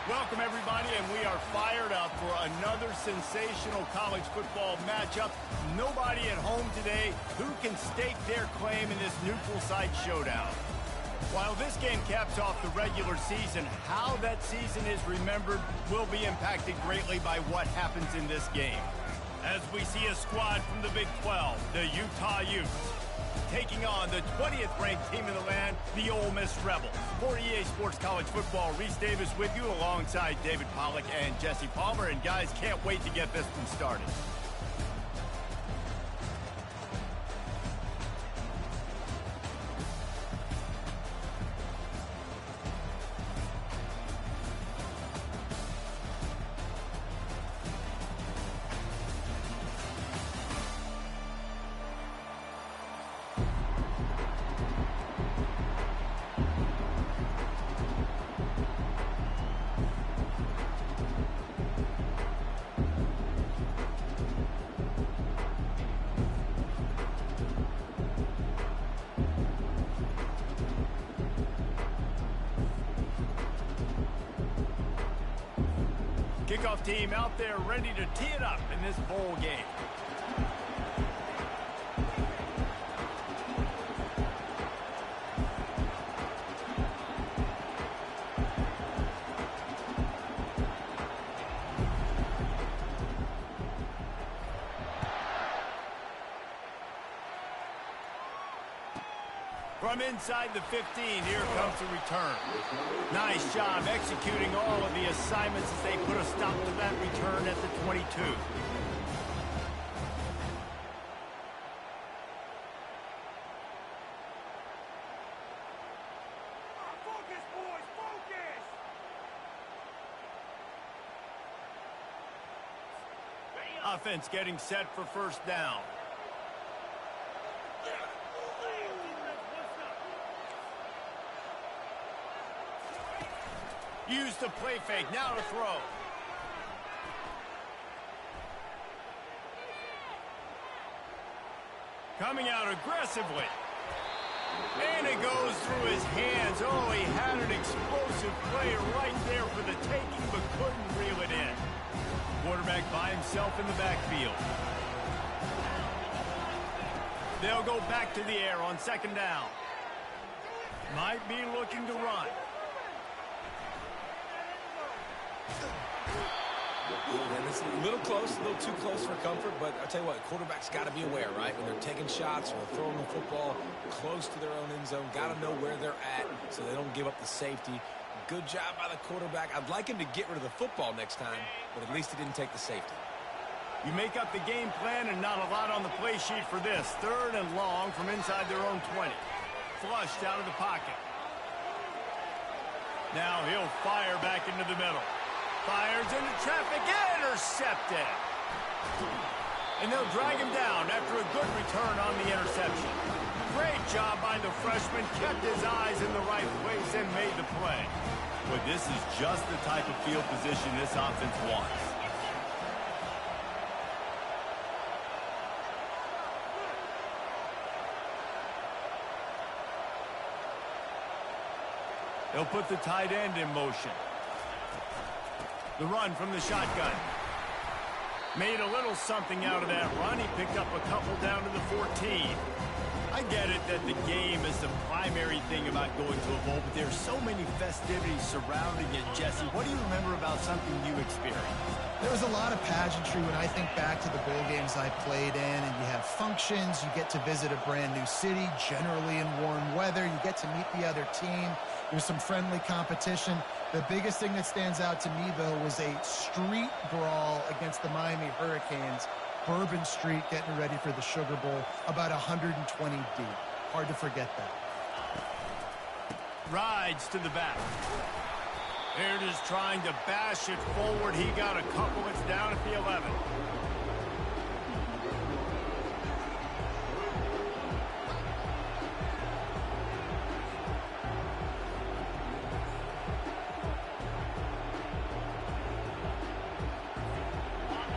Welcome, everybody, and we are fired up for another sensational college football matchup. Nobody at home today who can stake their claim in this neutral site showdown. While this game caps off the regular season, how that season is remembered will be impacted greatly by what happens in this game. As we see a squad from the Big 12, the Utah Utes, taking on the 20th ranked team in the land, the Ole Miss Rebels. For EA Sports College Football, Reese Davis with you alongside David Pollack and Jesse Palmer. And guys, can't wait to get this one started. Kickoff team out there ready to tee it up in this bowl game. From inside the 15, here comes the return. Nice job executing all of the assignments as they put a stop to that return at the 22. Focus, boys, focus! Offense getting set for first down. Use the play fake, now to throw. Coming out aggressively. And it goes through his hands. Oh, he had an explosive play right there for the taking, but couldn't reel it in. Quarterback by himself in the backfield. They'll go back to the air on second down. Might be looking to run. And it's a little close, a little too close for comfort, but I'll tell you what, quarterback's got to be aware, right? When they're taking shots or throwing the football close to their own end zone, got to know where they're at so they don't give up the safety. Good job by the quarterback. I'd like him to get rid of the football next time, but at least he didn't take the safety. You make up the game plan and not a lot on the play sheet for this. Third and long from inside their own 20. Flushed out of the pocket. Now he'll fire back into the middle. Fires into traffic, intercepted. And they'll drag him down after a good return on the interception. Great job by the freshman, kept his eyes in the right place and made the play. But this is just the type of field position this offense wants. They'll put the tight end in motion. The run from the shotgun. Made a little something out of that run. He picked up a couple down to the 14. I get it that the game is the primary thing about going to a bowl, but there's so many festivities surrounding it. Jesse, what do you remember about something you experienced? There was a lot of pageantry when I think back to the bowl games I played in, and you have functions, you get to visit a brand new city, generally in warm weather, you get to meet the other team, there's some friendly competition. The biggest thing that stands out to me, though, was a street brawl against the Miami Hurricanes. Bourbon Street getting ready for the Sugar Bowl, about 120 deep. Hard to forget that. Rides to the back. They're just trying to bash it forward. He got a couple. It's down at the 11.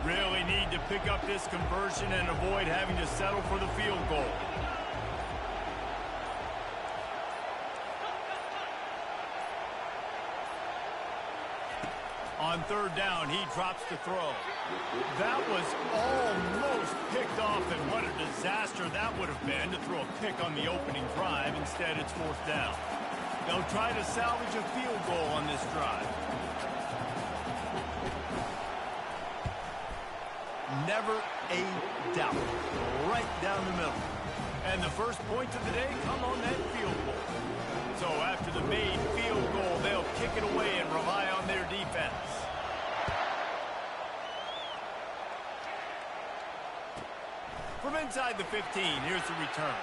Really need to pick up this conversion and avoid having to settle for the field goal. On third down, he drops to throw. That was almost picked off, and what a disaster that would have been to throw a pick on the opening drive. Instead, it's fourth down. They'll try to salvage a field goal on this drive. Never a doubt. Right down the middle. And the first points of the day come on that field goal. So after the made field goal, they'll kick it away and rely on their defense. From inside the 15, here's the return.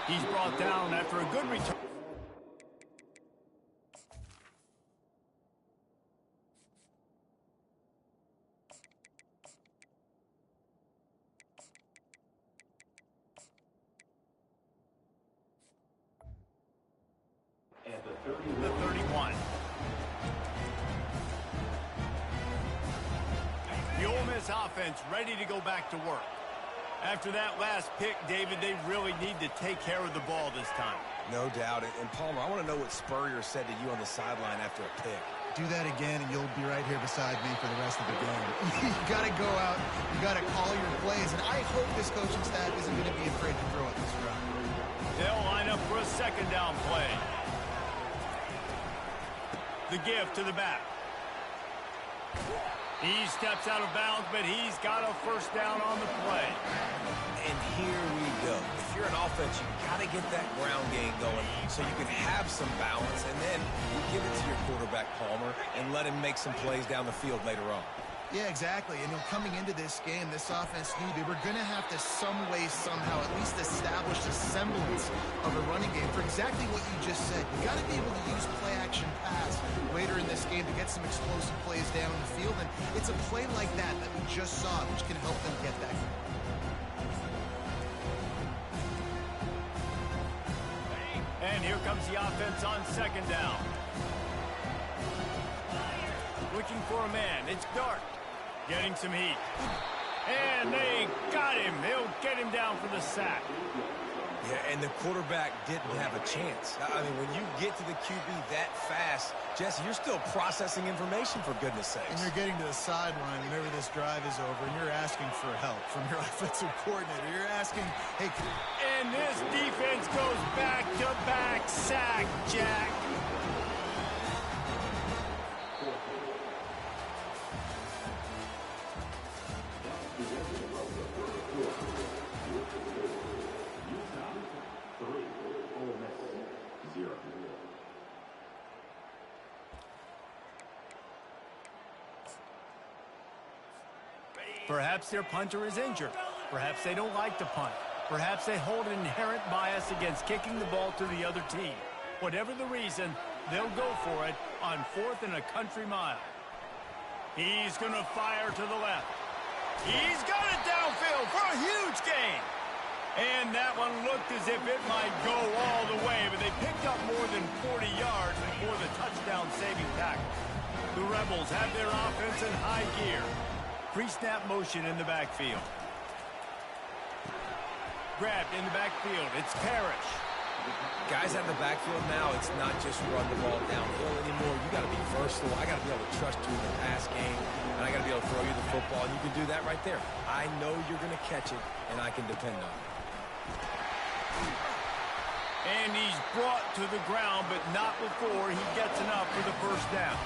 He's brought down after a good return. The 31. The Ole Miss offense ready to go back to work. After that last pick, David, they really need to take care of the ball this time. No doubt. And Palmer, I want to know what Spurrier said to you on the sideline after a pick. Do that again, and you'll be right here beside me for the rest of the game. You got to go out. You got to call your plays, and I hope this coaching staff isn't going to be afraid to throw it this round. They'll line up for a second down play. The give to the back. He steps out of bounds, but he's got a first down on the play. And here we go. If you're an offense, you got to get that ground game going so you can have some balance, and then you give it to your quarterback, Palmer, and let him make some plays down the field later on. Yeah, exactly. And coming into this game, this offense knew they were going to have to some way, somehow, at least establish a semblance of a running game for exactly what you just said. You got to be able to use play-action pass later in this game to get some explosive plays down the field. And it's a play like that that we just saw, which can help them get that. And here comes the offense on second down. Looking for a man. It's Dart. Getting some heat. And they got him. They'll get him down for the sack. Yeah, and the quarterback didn't have a chance. I mean, when you get to the QB that fast, Jesse, you're still processing information, for goodness sakes. And you're getting to the sideline whenever this drive is over, and you're asking for help from your offensive coordinator. You're asking, hey... And this defense goes back-to-back sack, Jack. Perhaps their punter is injured. Perhaps they don't like to punt. Perhaps they hold an inherent bias against kicking the ball to the other team. Whatever the reason, they'll go for it on 4th and a country mile. He's going to fire to the left. He's got it downfield for a huge gain. And that one looked as if it might go all the way, but they picked up more than 40 yards before the touchdown-saving tackle. The Rebels have their offense in high gear. Pre-snap motion in the backfield. Grabbed in the backfield. It's Parrish. Guys out in the backfield now, it's not just run the ball downhill anymore. You got to be versatile. I got to be able to trust you in the pass game, and I got to be able to throw you the football, and you can do that right there. I know you're going to catch it, and I can depend on it. And he's brought to the ground, but not before he gets enough for the first down.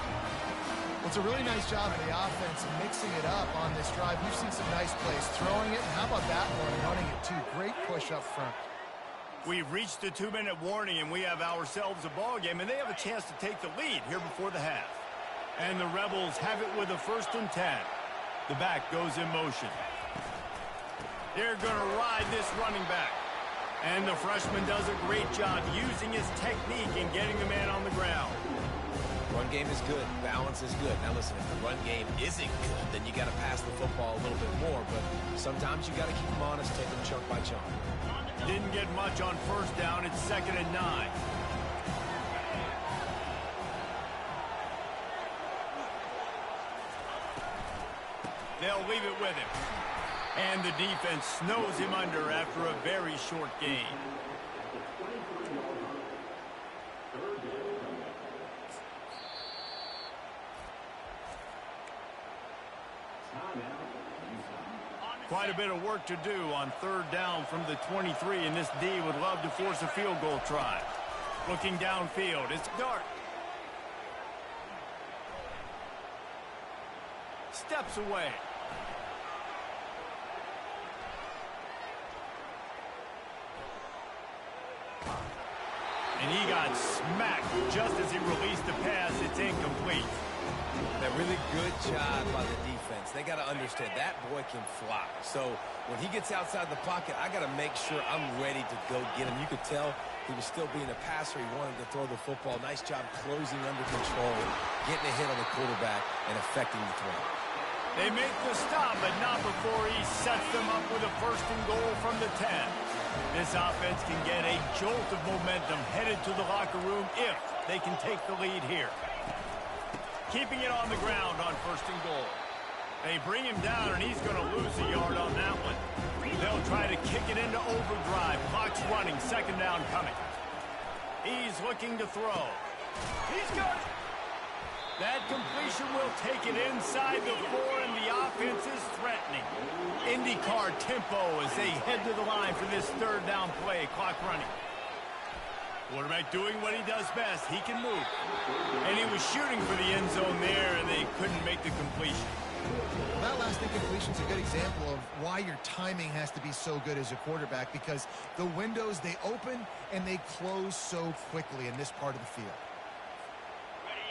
Well, it's a really nice job of the offense mixing it up on this drive. We've seen some nice plays throwing it, and how about that one, running it too. Great push up front. We've reached the 2-minute warning, and we have ourselves a ball game, and they have a chance to take the lead here before the half. And the Rebels have it with a 1st and 10. The back goes in motion. They're going to ride this running back. And the freshman does a great job using his technique and getting the man on the ground. Run game is good. Balance is good. Now listen, if the run game isn't good, then you got to pass the football a little bit more. But sometimes you got to keep them honest, take them chunk by chunk. Didn't get much on first down. It's 2nd and 9. They'll leave it with him. And the defense snows him under after a very short gain. Quite a bit of work to do on third down from the 23, and this D would love to force a field goal try. Looking downfield, it's Dart. Steps away. And he got smacked just as he released the pass. It's incomplete. A really good job by the defense. They got to understand that boy can fly. So when he gets outside the pocket, I got to make sure I'm ready to go get him. You could tell he was still being a passer. He wanted to throw the football. Nice job closing under control, getting a hit on the quarterback, and affecting the throw. They make the stop, but not before he sets them up with a first and goal from the 10. This offense can get a jolt of momentum headed to the locker room if they can take the lead here. Keeping it on the ground on first and goal. They bring him down, and he's going to lose a yard on that one. They'll try to kick it into overdrive. Clock's running. Second down coming. He's looking to throw. He's got it. That completion will take it inside the 4, and the offense is threatening. IndyCar tempo as they head to the line for this third down play. Clock running. Quarterback doing what he does best. He can move. And he was shooting for the end zone there, and they couldn't make the completion. Well, that last incompletion is a good example of why your timing has to be so good as a quarterback, because the windows, they open and they close so quickly in this part of the field.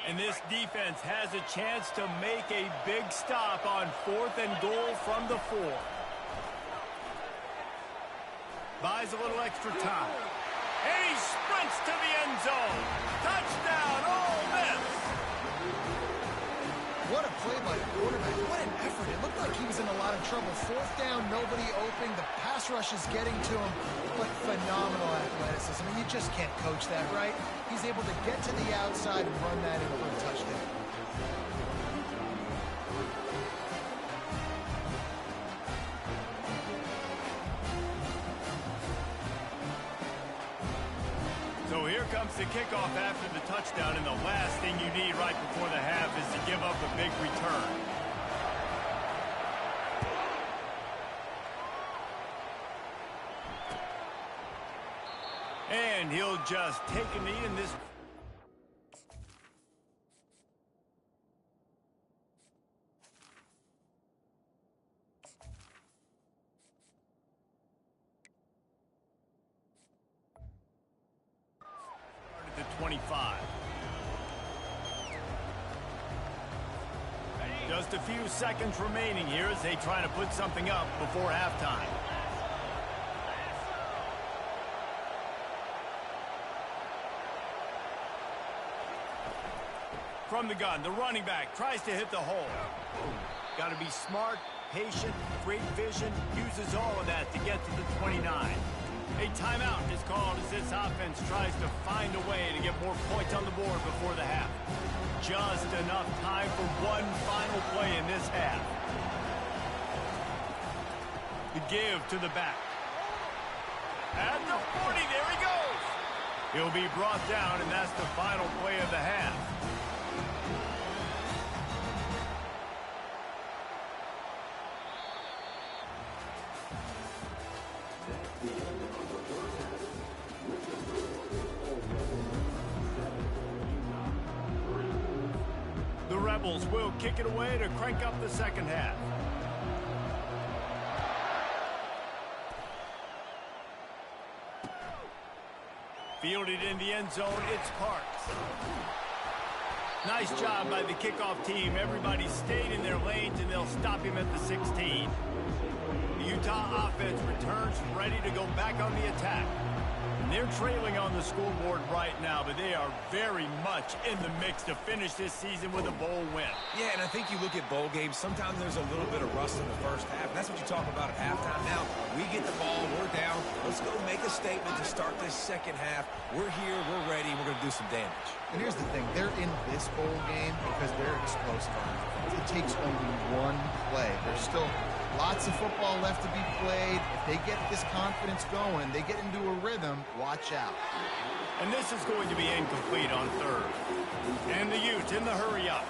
And this defense has a chance to make a big stop on fourth and goal from the 4. Buys a little extra time. And he sprints to the end zone. Touchdown, Ole Miss. What a play by the quarterback. What an effort. It looked like he was in a lot of trouble. Fourth down, nobody open. The pass rush is getting to him, but phenomenal athleticism. I mean, you just can't coach that, right? He's able to get to the outside and run that in for a touchdown. So here comes the kickoff after the touchdown, and the last thing you need right before the half is to give up a big return. And he'll just take a knee in this. The 25. Just a few seconds remaining here as they try to put something up before halftime. From the gun, the running back tries to hit the hole. Got to be smart, patient, great vision, uses all of that to get to the 29. A timeout is called as this offense tries to find a way to get more points on the board before the half. Just enough time for one final play in this half. The give to the back. At the 40, there he goes. He'll be brought down, and that's the final play of the half. The Rebels will kick it away to crank up the second half. Fielded in the end zone, it's Parks. Nice job by the kickoff team. Everybody stayed in their lanes, and they'll stop him at the 16. The Utah offense returns ready to go back on the attack. They're trailing on the scoreboard right now, but they are very much in the mix to finish this season with a bowl win. Yeah, and I think you look at bowl games, sometimes there's a little bit of rust in the first half. That's what you talk about at halftime. Now, we get the ball, we're down. Let's go make a statement to start this second half. We're here, we're ready, we're going to do some damage. And here's the thing. They're in this bowl game because they're explosive on offense. It takes only one play. There's still lots of football left to be played. If they get this confidence going, they get into a rhythm, watch out. And this is going to be incomplete on third. And the Utes in the hurry up.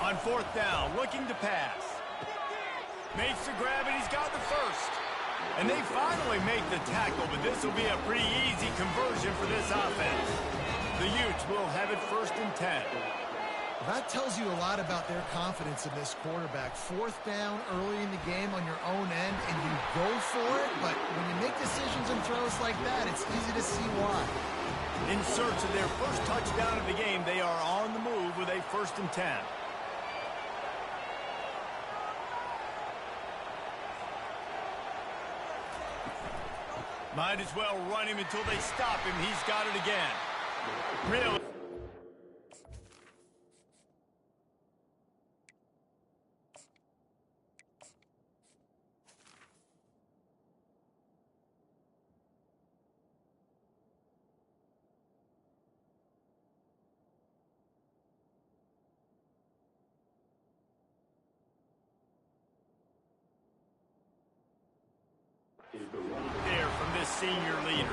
On fourth down, looking to pass. Makes the grab, and he's got the first. And they finally make the tackle, but this will be a pretty easy conversion for this offense. The Utes will have it 1st and 10. That tells you a lot about their confidence in this quarterback. Fourth down early in the game on your own end, and you go for it, but when you make decisions and throws like that, it's easy to see why. In search of their first touchdown of the game, they are on the move with a 1st and 10. Might as well run him until they stop him. He's got it again. Really? There from this senior leader.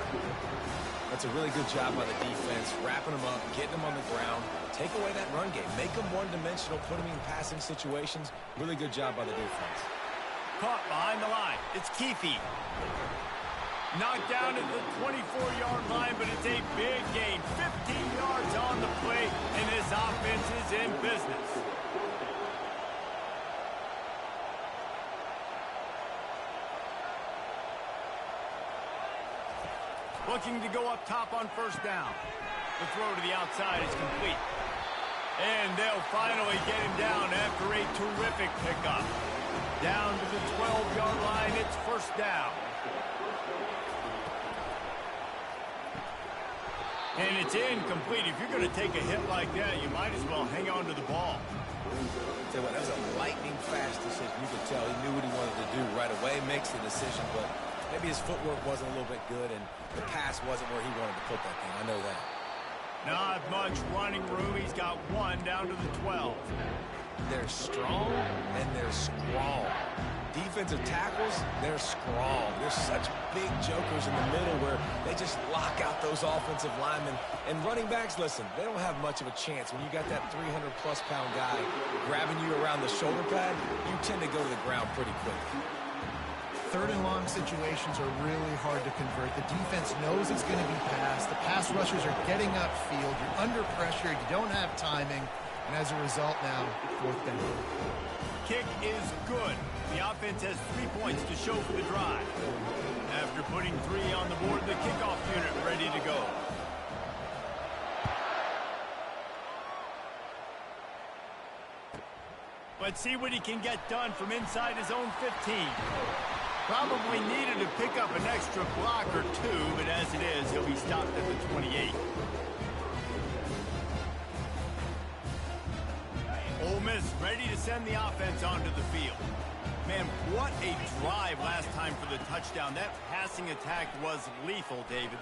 That's a really good job by the defense, wrapping them up, getting them on the ground, take away that run game, make them one-dimensional, put them in passing situations. Really good job by the defense. Caught behind the line. It's Keefe. Knocked down at the 24-yard line, but it's a big gain. 15 yards on the play, and this offense is in business. Looking to go up top on 1st down. The throw to the outside is complete. And they'll finally get him down after a terrific pickup. Down to the 12-yard line, it's 1st down. And it's incomplete. If you're going to take a hit like that, you might as well hang on to the ball. Tell you what, that was a lightning-fast decision. You could tell he knew what he wanted to do right away, makes the decision, but maybe his footwork wasn't a little bit good, and the pass wasn't where he wanted to put that thing. I know that. Not much running room. He's got one down to the 12. They're strong, and they're scrawl. Defensive tackles, they're scrawl. They're such big jokers in the middle where they just lock out those offensive linemen. And running backs, listen, they don't have much of a chance. When you got that 300-plus pound guy grabbing you around the shoulder pad, you tend to go to the ground pretty quickly. 3rd and long situations are really hard to convert. The defense knows it's going to be passed. The pass rushers are getting upfield. You're under pressure. You don't have timing. And as a result now, 4th down. Kick is good. The offense has 3 points to show for the drive. After putting 3 on the board, the kickoff unit ready to go. Let's see what he can get done from inside his own 15. Probably needed to pick up an extra block or 2, but as it is, he'll be stopped at the 28. Ole Miss ready to send the offense onto the field. Man, what a drive last time for the touchdown. That passing attack was lethal, David.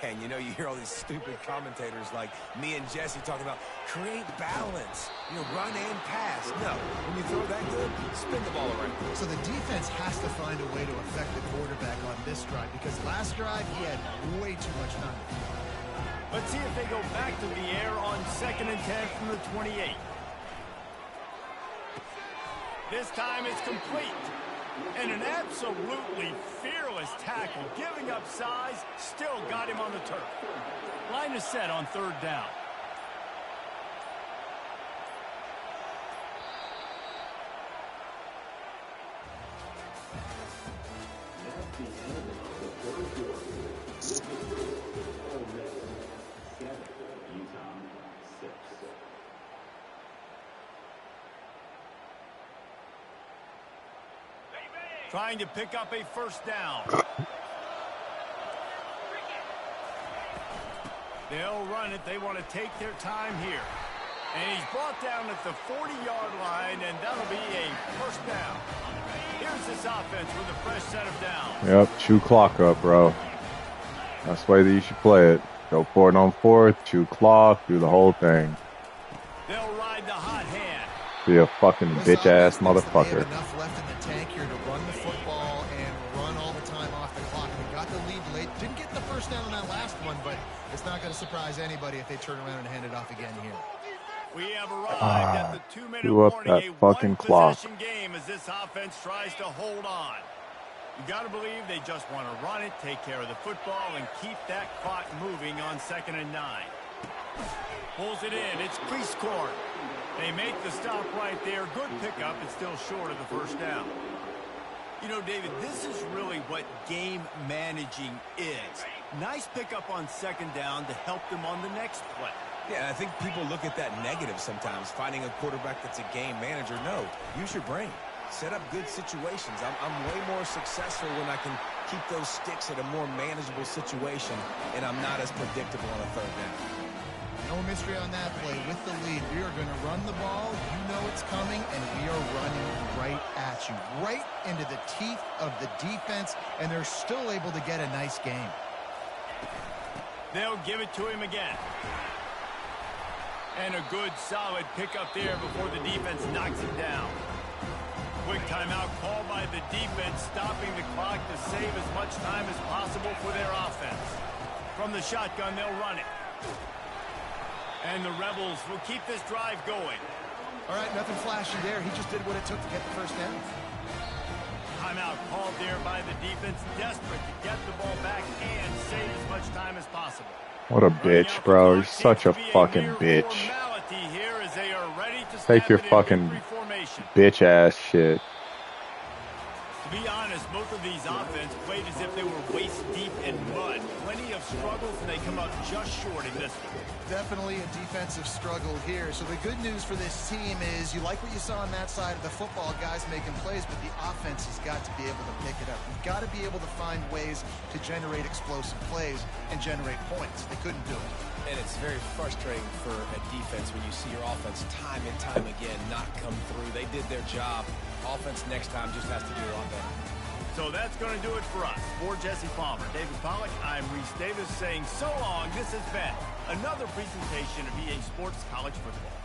Yeah, and you know, you hear all these stupid commentators like me and Jesse talking about create balance, you know, run and pass. No, when you throw that good, spin the ball around. So the defense has to find a way to affect the quarterback on this drive because last drive he had way too much time. Let's see if they go back to the air on 2nd and 10 from the 28. This time it's complete. And an absolutely fearless tackle, giving up size, still got him on the turf. Line is set on 3rd down. Trying to pick up a 1st down. They'll run it. They want to take their time here. And he's brought down at the 40-yard line, and that'll be a 1st down. Here's this offense with a fresh set of downs. Yep, chew clock up, bro. That's the way that you should play it. Go for it on 4th, chew clock, do the whole thing. They'll ride the hot hand. Be a fucking bitch-ass motherfucker. Enough left in the tank here to run the football and run all the time off the clock. They got the lead late. Didn't get the 1st down on that last one, but it's not going to surprise anybody if they turn around and hand it off again here. We have arrived at the 2-minute Blew up warning, that a fucking clock. one-possession game as this offense tries to hold on. You got to believe they just want to run it, take care of the football, and keep that clock moving on 2nd and 9. Pulls it in. It's crease court. They make the stop right there. Good pickup. It's still short of the first down. You know, David, this is really what game managing is. Nice pickup on 2nd down to help them on the next play. Yeah, I think people look at that negative sometimes, finding a quarterback that's a game manager. No, use your brain. Set up good situations. I'm way more successful when I can keep those sticks at a more manageable situation, and I'm not as predictable on a 3rd down. No mystery on that play. With the lead, we are going to run the ball. You know it's coming, and we are running right at you, right into the teeth of the defense, and they're still able to get a nice game. They'll give it to him again. And a good, solid pickup there before the defense knocks him down. Quick timeout called by the defense, stopping the clock to save as much time as possible for their offense. From the shotgun, they'll run it. And the Rebels will keep this drive going. All right, nothing flashy there. He just did what it took to get the first down. Timeout called there by the defense, desperate to get the ball back and save as much time as possible. What a bitch, bro. You're such a fucking bitch. Take your fucking bitch ass shit. To be honest, both of these offenses played as if they were waist deep in mud. Plenty of struggles, and they come up just short in this one. Definitely a defensive struggle here. So the good news for this team is you like what you saw on that side of the football, guys making plays, but the offense has got to be able to pick it up. You've got to be able to find ways to generate explosive plays and generate points. They couldn't do it. And it's very frustrating for a defense when you see your offense time and time again not come through. They did their job. Offense next time just has to do a lot better. So that's going to do it for us. For Jesse Palmer, David Pollack, I'm Reese Davis saying so long. This has been another presentation of EA Sports College Football.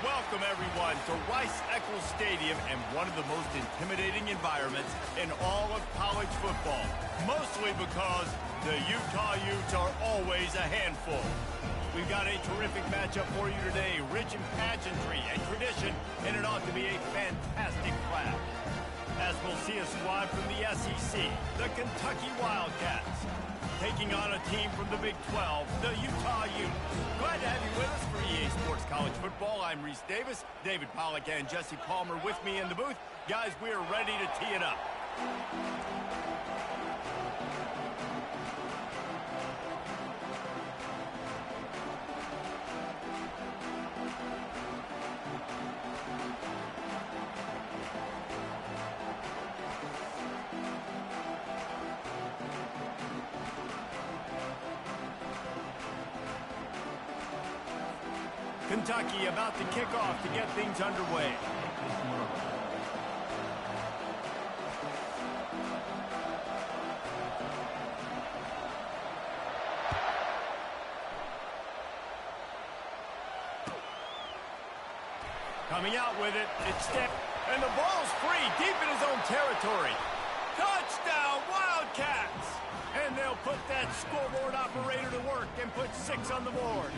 Welcome, everyone, to Rice-Eccles Stadium and one of the most intimidating environments in all of college football, mostly because the Utah Utes are always a handful. We've got a terrific matchup for you today, rich in pageantry and tradition, and it ought to be a fantastic clash. As we'll see a squad from the SEC, the Kentucky Wildcats, taking on a team from the Big 12, the Utah Utes. Glad to have you with us for EA Sports College Football. I'm Reese Davis, David Pollack and Jesse Palmer with me in the booth. Guys, we are ready to tee it up. Kentucky about to kick off to get things underway. Coming out with it. It's step. And the ball's free deep in his own territory. Touchdown, Wildcats! And they'll put that scoreboard operator to work and put 6 on the board.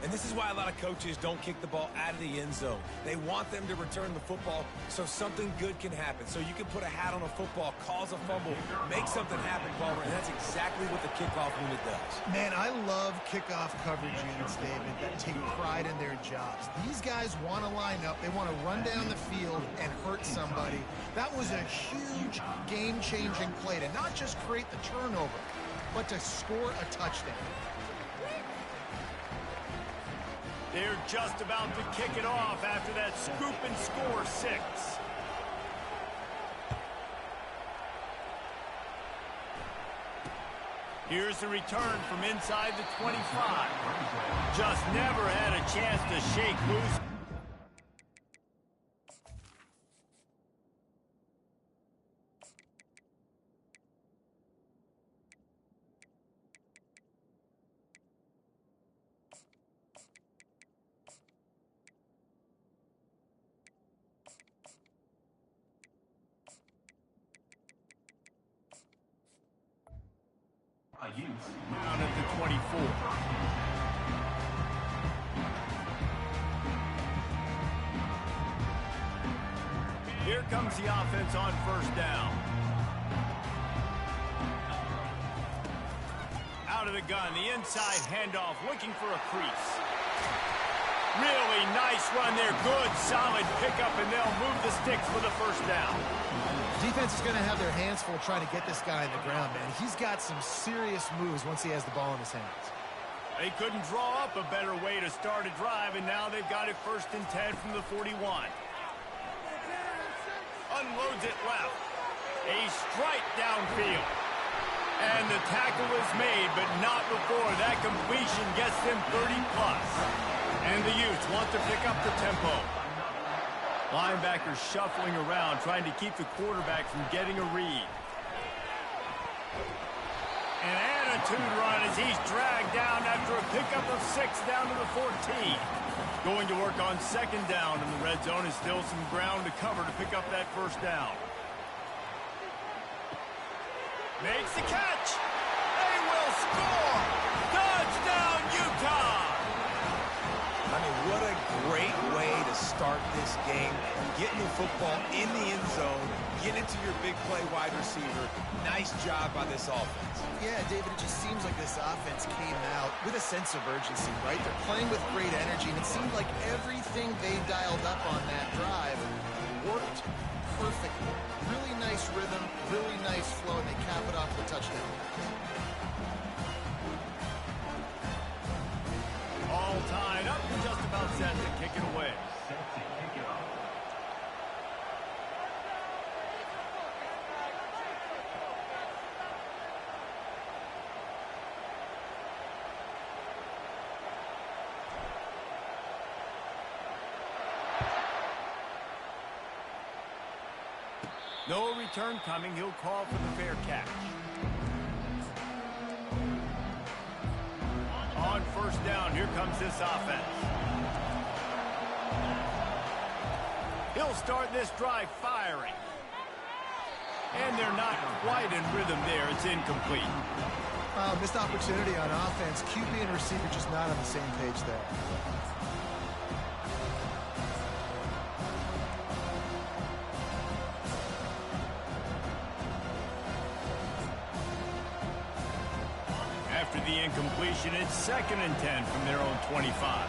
And this is why a lot of coaches don't kick the ball out of the end zone. They want them to return the football so something good can happen. So you can put a hat on a football, cause a fumble, make something happen, Palmer, and that's exactly what the kickoff unit does. Man, I love kickoff coverage units, David, that take pride in their jobs. These guys want to line up. They want to run down the field and hurt somebody. That was a huge game-changing play to not just create the turnover, but to score a touchdown. They're just about to kick it off after that scoop and score 6. Here's the return from inside the 25. Just never had a chance to shake loose. Down at the 24. Here comes the offense on first down. Out of the gun, the inside handoff, looking for a crease. Really nice run there. Good, solid pickup, and they'll move the sticks for the first down. Defense is going to have their hands full trying to get this guy in the ground, man. He's got some serious moves once he has the ball in his hands. They couldn't draw up a better way to start a drive, and now they've got it 1st and 10 from the 41. Unloads it left. A strike downfield. And the tackle is made, but not before that completion gets them 30+. And the Utes want to pick up the tempo. Linebackers shuffling around, trying to keep the quarterback from getting a read. An attitude run as he's dragged down after a pickup of 6 down to the 14. Going to work on 2nd down in the red zone is still some ground to cover to pick up that 1st down. Makes the catch. They will score. Touchdown, Utah. I mean, what a great way to start this game. Getting the football in the end zone, get it to your big play wide receiver. Nice job by this offense. Yeah, David, it just seems like this offense came out with a sense of urgency, right? They're playing with great energy, and it seemed like everything they dialed up on that drive worked perfectly. Really nice rhythm, really nice flow, and they cap it off with a touchdown. All tied up and just about set to kick it away. No return coming. He'll call for the fair catch. On 1st down, here comes this offense. He'll start this drive firing. And they're not quite in rhythm there. It's incomplete. Missed opportunity on offense. QB and receiver just not on the same page there. After the incompletion, it's 2nd and 10 from their own 25.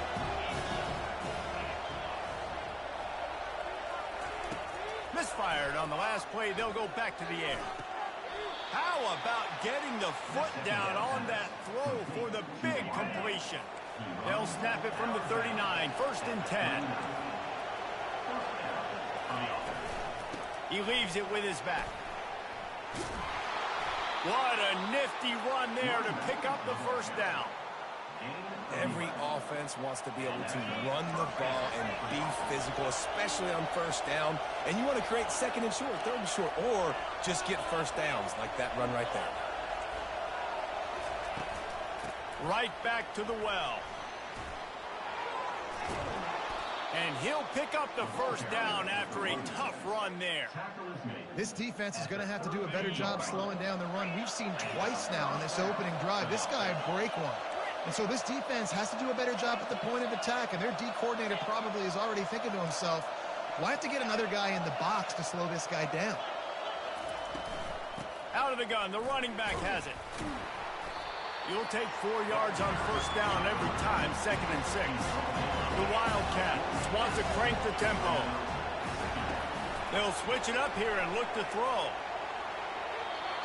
Misfired on the last play. They'll go back to the air. How about getting the foot down on that throw for the big completion? They'll snap it from the 39, 1st and 10. He leaves it with his back. What a nifty run there to pick up the 1st down. Every offense wants to be able to run the ball and be physical, especially on 1st down. And you want to create 2nd and short, 3rd and short, or just get 1st downs like that run right there. Right back to the well. And he'll pick up the first down after a tough run there. This defense is going to have to do a better job slowing down the run. We've seen twice now in this opening drive. This guy break one. And so this defense has to do a better job at the point of attack. And their D coordinator probably is already thinking to himself, well, I have to get another guy in the box to slow this guy down. Out of the gun, the running back has it. You'll take 4 yards on first down every time, 2nd and 6. The Wildcats want to crank the tempo. They'll switch it up here and look to throw.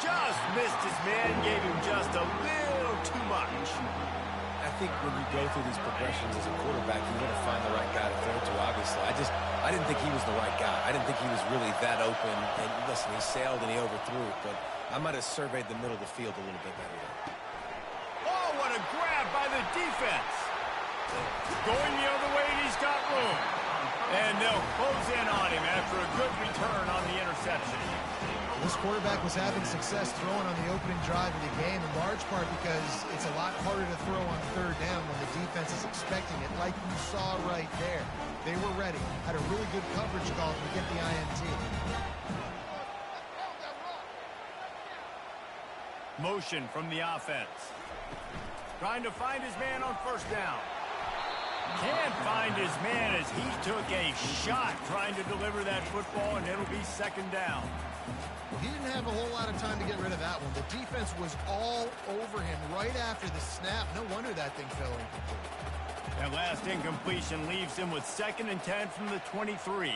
Just missed his man, gave him just a little too much. I think when you go through these progressions as a quarterback, you want to find the right guy to throw to, obviously. I didn't think he was the right guy. I didn't think he was really that open. And listen, he sailed and he overthrew it, but I might have surveyed the middle of the field a little bit better there. Oh, what a grab by the defense. Going the other way, and he's got room. And they'll close in on him after a good return on the interception. This quarterback was having success throwing on the opening drive of the game, in large part because it's a lot harder to throw on third down when the defense is expecting it, like you saw right there. They were ready, had a really good coverage call to get the INT. Motion from the offense. Trying to find his man on first down. Can't find his man as he took a shot trying to deliver that football, and it'll be 2nd down. Well, he didn't have a whole lot of time to get rid of that one. The defense was all over him right after the snap. No wonder that thing fell incomplete. That last incompletion leaves him with 2nd and 10 from the 23.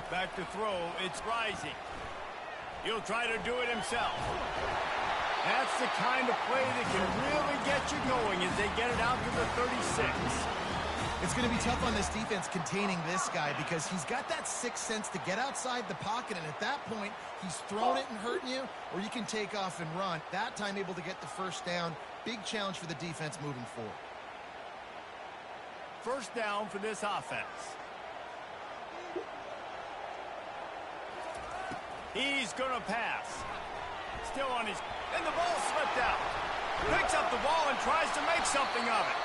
Back to throw, it's Rising. He'll try to do it himself. That's the kind of play that can really get you going as they get it out to the 36. It's going to be tough on this defense containing this guy because he's got that sixth sense to get outside the pocket, and at that point, he's throwing it and hurting you, or you can take off and run. That time able to get the first down. Big challenge for the defense moving forward. First down for this offense. He's going to pass. Still on his... And the ball slipped out. Picks up the ball and tries to make something of it.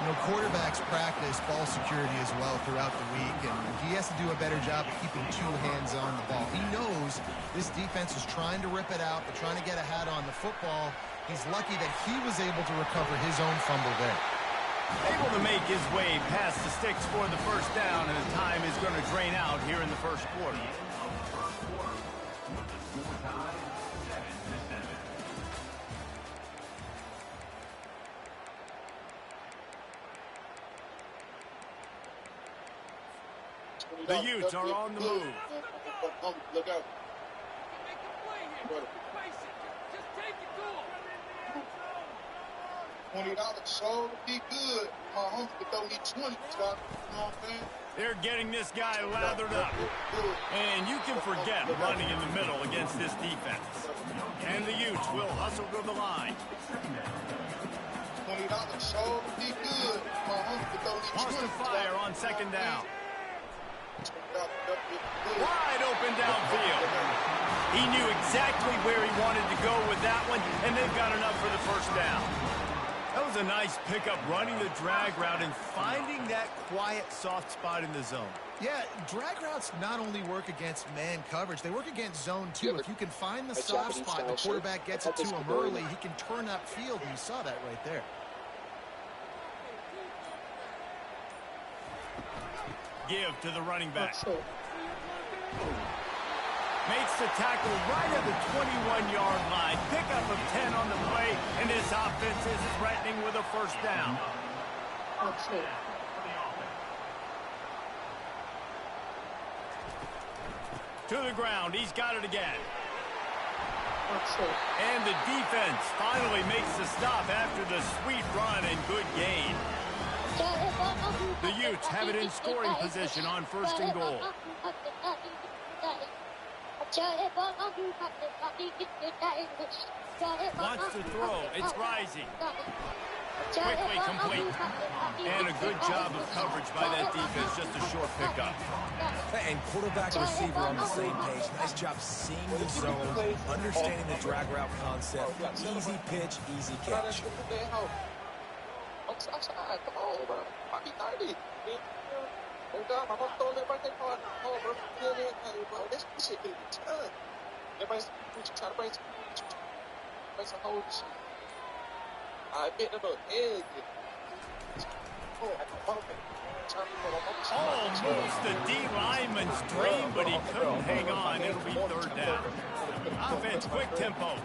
You know, quarterbacks practice ball security as well throughout the week, and he has to do a better job of keeping 2 hands on the ball. He knows this defense is trying to rip it out. They're trying to get ahead on the football. He's lucky that he was able to recover his own fumble there. Able to make his way past the sticks for the first down, and the time is going to drain out here in the first quarter. The Utes are on the move. Look out. $20, so be good. My home could throw me 20. You know what I'm saying? They're getting this guy lathered up. And you can forget running in the middle against this defense. And the Utes will hustle to the line. $20, so be good. My home could throw me 20. Wants to fire on 2nd down. Wide open downfield. He knew exactly where he wanted to go with that one, and they've got enough for the first down. That was a nice pickup, running the drag route and finding that quiet, soft spot in the zone. Yeah, drag routes not only work against man coverage, they work against zone too. If you can find the soft spot, the quarterback gets it to him early, he can turn upfield, and you saw that right there. Give to the running back. Makes the tackle right at the 21-yard line. Pickup of 10 on the play, and this offense is threatening with a first down. To the ground. He's got it again. And the defense finally makes the stop after the sweet run and good gain. The Utes have it in scoring position on 1st and goal. Wants to throw. It's Rising. Quickly complete. And a good job of coverage by that defense, just a short pickup. And quarterback and receiver on the same page. Nice job seeing the zone, understanding the drag route concept. Easy pitch, easy catch. Come on, bro. I be 30. Oh, God, my mom stole their birthday party. Oh, bro. Bro, this shit can be done. Everybody's trying to bring some whole shit. I bet them up egg. Almost a D lineman's dream, but he couldn't hang on. It'll be third down. Offense, quick tempo.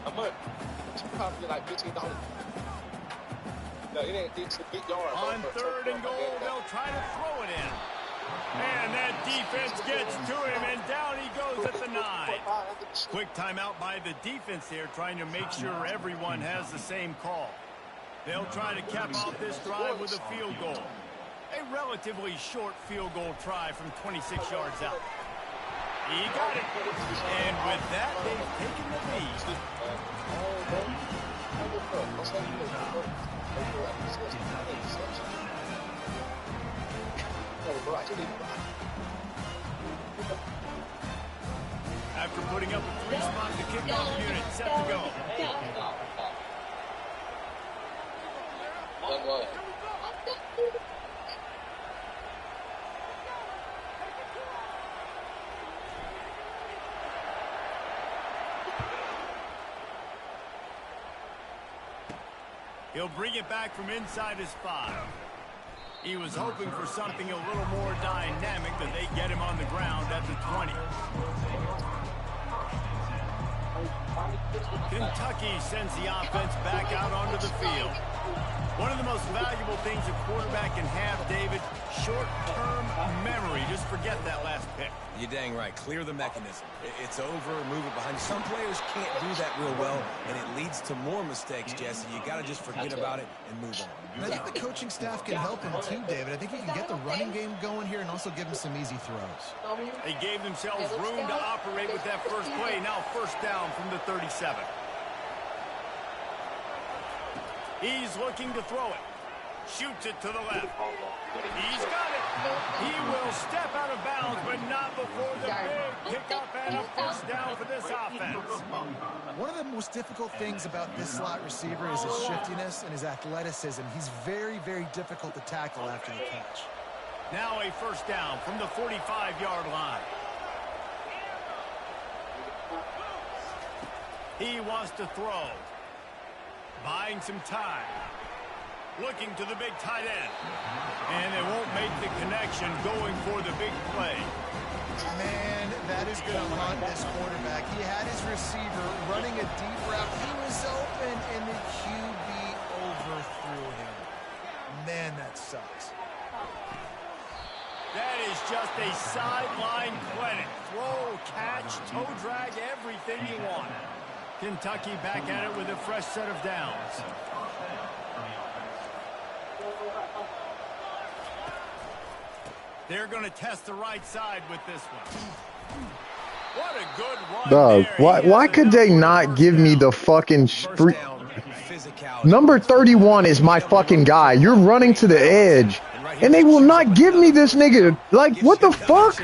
I'm up. It's probably like $15. No, it ain't. It's a big yard. On third and goal, they'll try to throw it in. And that defense gets to him, and down he goes at the 9. Quick timeout by the defense here, trying to make sure everyone has the same call. They'll try to cap off this drive with a field goal. A relatively short field goal try from 26 yards out. He got it. And with that, they've taken the lead. After putting up a 3-spot, the kickoff unit set to go. He'll bring it back from inside his 5. He was hoping for something a little more dynamic, that they get him on the ground at the 20. Kentucky sends the offense back out onto the field. One of the most valuable things a quarterback can have, David, short-term memory. Just forget that last pick. You're dang right. Clear the mechanism. It's over, move it behind. Some players can't do that real well, and it leads to more mistakes, Jesse. You got to just forget about it and move on. And I think the coaching staff can help him too, David. I think he can get the running game going here and also give him some easy throws. They gave themselves room to operate with that first play. Now first down from the 37. He's looking to throw it. Shoots it to the left. He's got it. He will step out of bounds, but not before the big pickup and a first down for this offense. One of the most difficult things about this slot receiver is his shiftiness and his athleticism. He's very, very difficult to tackle after the catch. Now a first down from the 45-yard line. He wants to throw. Buying some time. Looking to the big tight end. And they won't make the connection, going for the big play. Man, that is going to haunt this quarterback. He had his receiver running a deep route. He was open, and the QB overthrew him. Man, that sucks. That is just a sideline clinic. Throw, catch, toe drag, everything you want. Kentucky back at it with a fresh set of downs. They're going to test the right side with this one. What a good run. Dog, why could they not give me the fucking street? Number 31 is my fucking guy. You're running to the edge, and they will not give me this nigga. Like, what the fuck?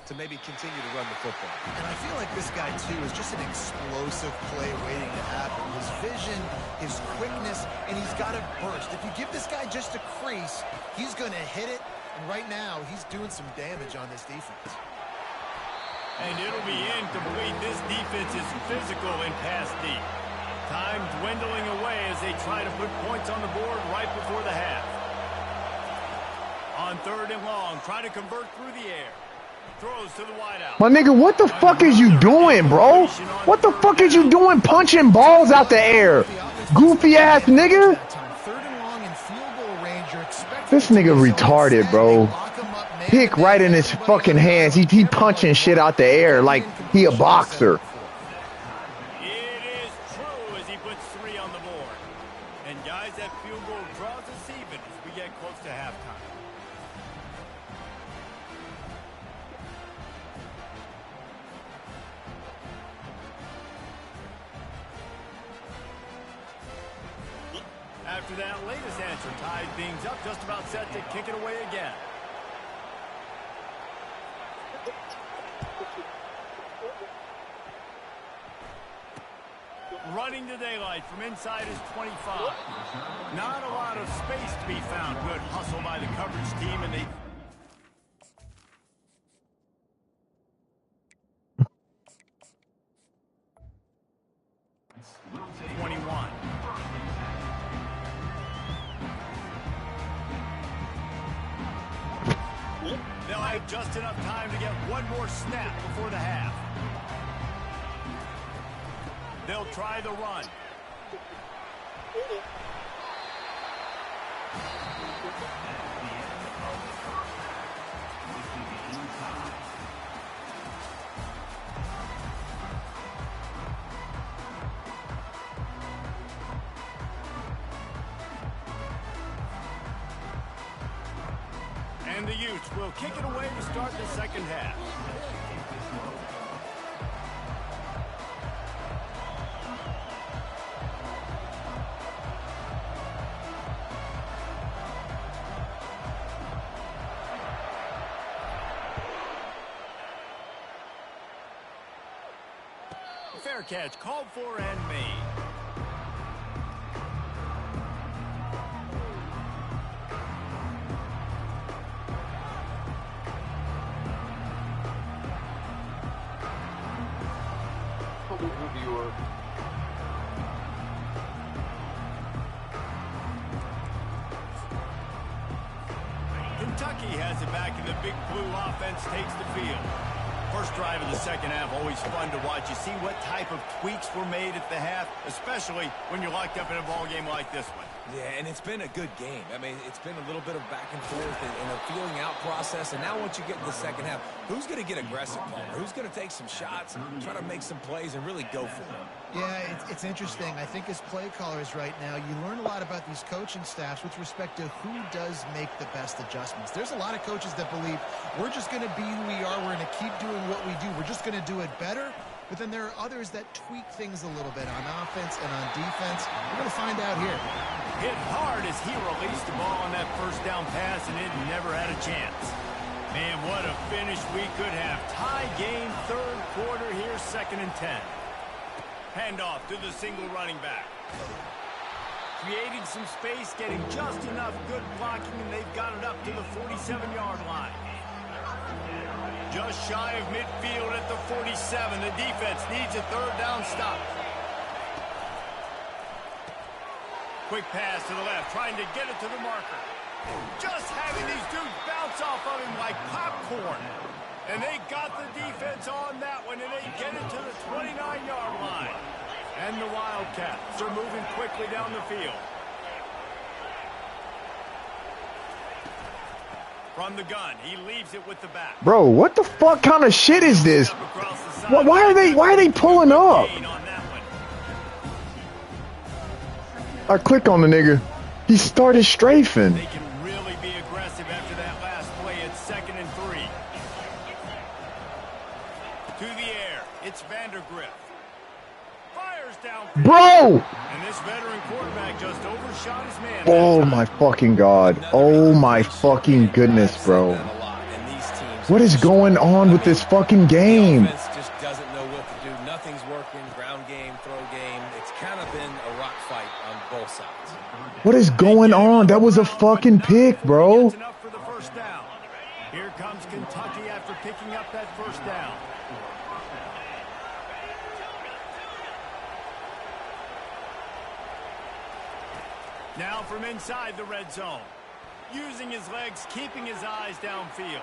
To maybe continue to run the football. And I feel like this guy, too, is just an explosive play waiting to happen. His vision, his quickness, and he's got a burst. If you give this guy just a crease, he's going to hit it. And right now, he's doing some damage on this defense. And it'll be incomplete. This defense is physical and pass deep. Time dwindling away as they try to put points on the board right before the half. On third and long, try to convert through the air. Throws to the wideout. My nigga, what the fuck is you doing, bro? What the fuck is you doing punching balls out the air? Goofy ass nigga. This nigga retarded, bro. Pick right in his fucking hands. He punching shit out the air like he a boxer. It is true as he puts 3 on the board. And guys, that field goal draws us even as we get close to halftime. After after that latest answer ties things up, just about set to kick it away again. Running to daylight from inside his 25. Not a lot of space to be found. Good hustle by the coverage team, and they... They'll have just enough time to get one more snap before the half. They'll try the run. And the Utes will kick it away to start the second half. Fair catch called for and made. Kentucky has it back, and the Big Blue offense takes the field. First drive of the second half, always fun to watch. You see what type of tweaks were made at the half, especially when you're locked up in a ball game like this one. Yeah, and it's been a good game. I mean, it's been a little bit of back and forth and a feeling out process. And now once you get in the second half, who's going to get aggressive, Palmer? Who's going to take some shots, try to make some plays, and really go for it? Yeah, it's interesting. I think as play callers right now, you learn a lot about these coaching staffs with respect to who does make the best adjustments. There's a lot of coaches that believe we're just going to be who we are. We're going to keep doing what we do. We're just going to do it better. But then there are others that tweak things a little bit on offense and on defense. We're going to find out here. Hit hard as he released the ball on that first down pass, and it never had a chance. Man, what a finish we could have. Tie game, third quarter here, 2nd and 10. Handoff to the single running back. Creating some space, getting just enough good blocking, and they've got it up to the 47-yard line. Just shy of midfield at the 47. The defense needs a third down stop. Quick pass to the left, trying to get it to the marker. Just having these dudes bounce off of him like popcorn. And they got the defense on that one, and they get it to the 29-yard line. And the Wildcats are moving quickly down the field. From the gun, he leaves it with the back. Bro, what the fuck kind of shit is this? Why are they pulling up? I click on the nigga. He started strafing. They can really be aggressive after that last play. It's 2nd and 3. To the air, it's Vandergrift. Fires down. Bro! And this veteran quarterback just overshot his man. Oh my fucking god. Oh my fucking goodness, bro. What is going on with this fucking game? Just doesn't know what to do. Nothing's working. Ground game, throw game. It's kind of been a rock fight on both sides. What is going on? That was a fucking pick, bro. Enough for the first down. Here comes Kentucky after picking up that first down. Now from inside the red zone. Using his legs, keeping his eyes downfield.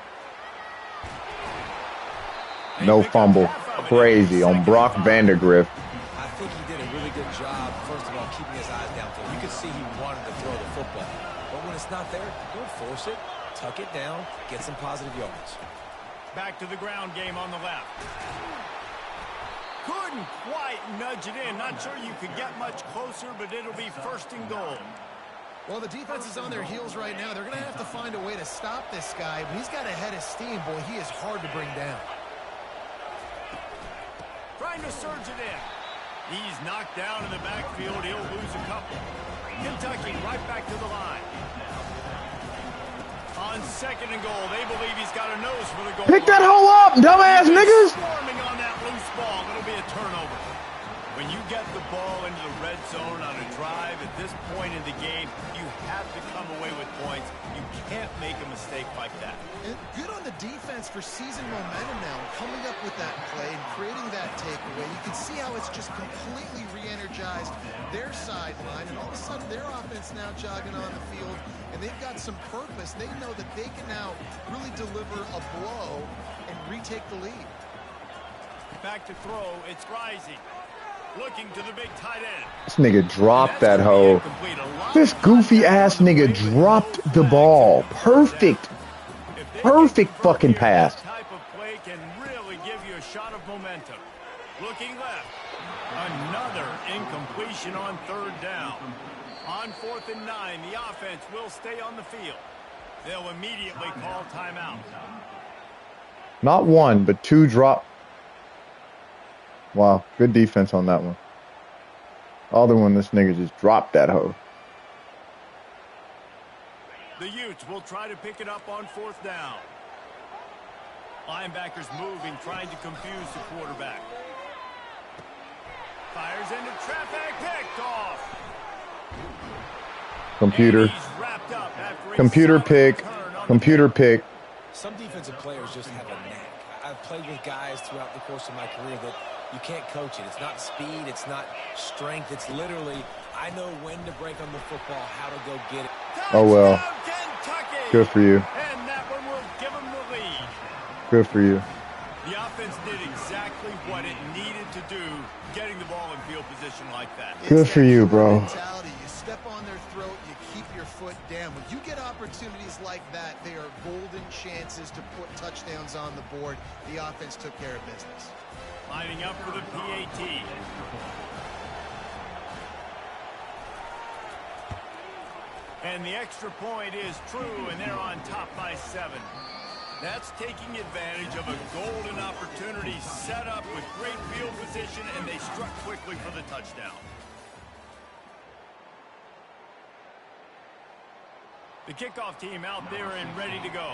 No fumble. Crazy on Brock Vandergrift. I think he did a really good job, first of all, keeping his eyes downfield. You could see he wanted to throw the football. But when it's not there, don't force it. Tuck it down. Get some positive yards. Back to the ground game on the left. Couldn't quite nudge it in. Not sure you could get much closer, but it'll be 1st and goal. Well, the defense is on their heels right now. They're going to have to find a way to stop this guy. When he's got a head of steam, boy, he is hard to bring down. Trying to surge it in. He's knocked down in the backfield. He'll lose a couple. Kentucky right back to the line. On 2nd and goal, they believe he's got a nose for the goal. Pick that hoe up, dumbass niggas. Swarming on that loose ball. It'll be a turnover. When you get the ball into the red zone on a drive at this point in the game, you have to come away with points. You can't make a mistake like that. And good on the defense for seizing momentum now, coming up with that play and creating that takeaway. You can see how it's just completely re-energized their sideline, and all of a sudden their offense now jogging on the field, and they've got some purpose. They know that they can now really deliver a blow and retake the lead. Back to throw, it's Rising. Looking to the big tight end. This nigga dropped that hoe. This goofy ass nigga dropped the ball. Perfect. Perfect fucking pass. This type of play can really give you a shot of momentum. Looking left. Another incompletion on 3rd down. On 4th and 9, the offense will stay on the field. They'll immediately call timeout. Not one, but 2 drop. Wow, good defense on that one. Other one, this nigga just dropped that hoe. The Utes will try to pick it up on 4th down. Linebackers moving, trying to confuse the quarterback. Fires into traffic, picked off. Computer. Computer pick. Computer pick. Some defensive players just have a knack. I've played with guys throughout the course of my career that you can't coach it. It's not speed. It's not strength. It's literally, I know when to break on the football, how to go get it. Oh, well. Good for you. And that one will give them the lead. Good for you. The offense did exactly what it needed to do, getting the ball in field position like that. Good for you, bro. Mentality. You step on their throat, you keep your foot down. When you get opportunities like that, they are golden chances to put touchdowns on the board. The offense took care of business. Lining up for the PAT. And the extra point is true, and they're on top by 7. That's taking advantage of a golden opportunity set up with great field position, and they struck quickly for the touchdown. The kickoff team out there and ready to go.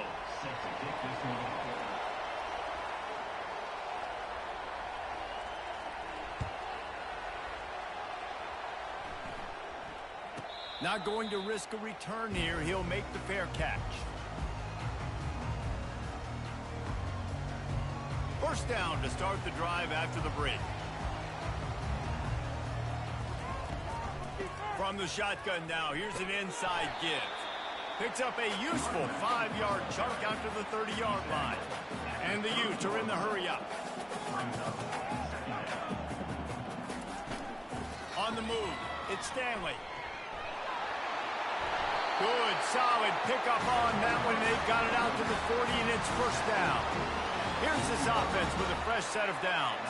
Not going to risk a return here. He'll make the fair catch. First down to start the drive after the break. From the shotgun now, here's an inside give. Picks up a useful 5-yard chunk out to the 30-yard line. And the Utes are in the hurry-up. On the move, it's Stanley. Good, solid pickup on that one. They've got it out to the 40, and it's first down. Here's this offense with a fresh set of downs.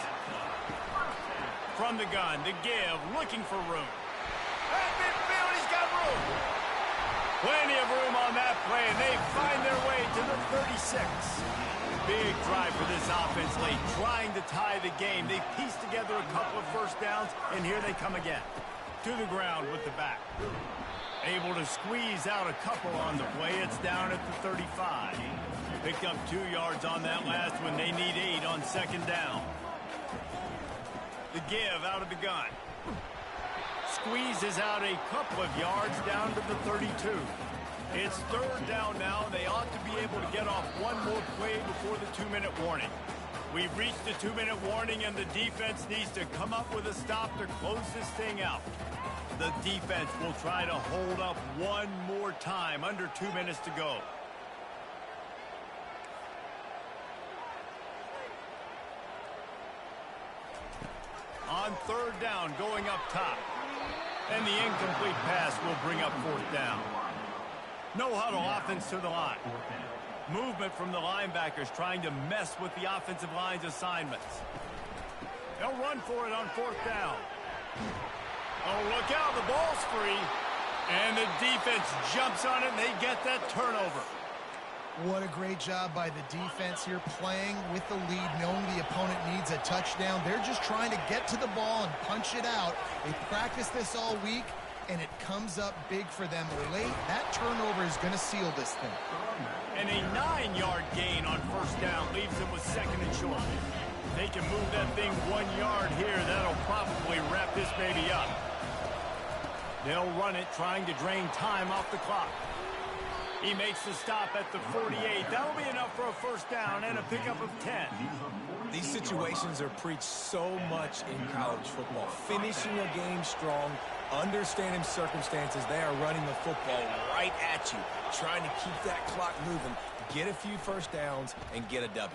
From the gun, the give, looking for room. At midfield, he's got room. Plenty of room on that play, and they find their way to the 36. Big drive for this offense late, trying to tie the game. They pieced together a couple of first downs, and here they come again. To the ground with the back. Able to squeeze out a couple on the play. It's down at the 35. Picked up 2 yards on that last one. They need 8 on second down. The give out of the gun. Squeezes out a couple of yards down to the 32. It's third down now. They ought to be able to get off one more play before the 2-minute warning. We've reached the 2-minute warning, and the defense needs to come up with a stop to close this thing out. The defense will try to hold up one more time. Under 2 minutes to go. On third down, going up top. And the incomplete pass will bring up fourth down. No huddle offense to the line. Movement from the linebackers trying to mess with the offensive line's assignments. They'll run for it on fourth down. Oh, look out, the ball's free. And the defense jumps on it, and they get that turnover. What a great job by the defense here, playing with the lead, knowing the opponent needs a touchdown. They're just trying to get to the ball and punch it out. They practiced this all week, and it comes up big for them late. That turnover is going to seal this thing. And a 9-yard gain on first down leaves them with second and short. They can move that thing 1 yard here. That'll probably wrap this baby up. They'll run it, trying to drain time off the clock. He makes the stop at the 48. That'll be enough for a first down and a pickup of 10. These situations are preached so much in college football. Finishing a game strong, understanding circumstances. They are running the football right at you, trying to keep that clock moving, get a few first downs, and get a W.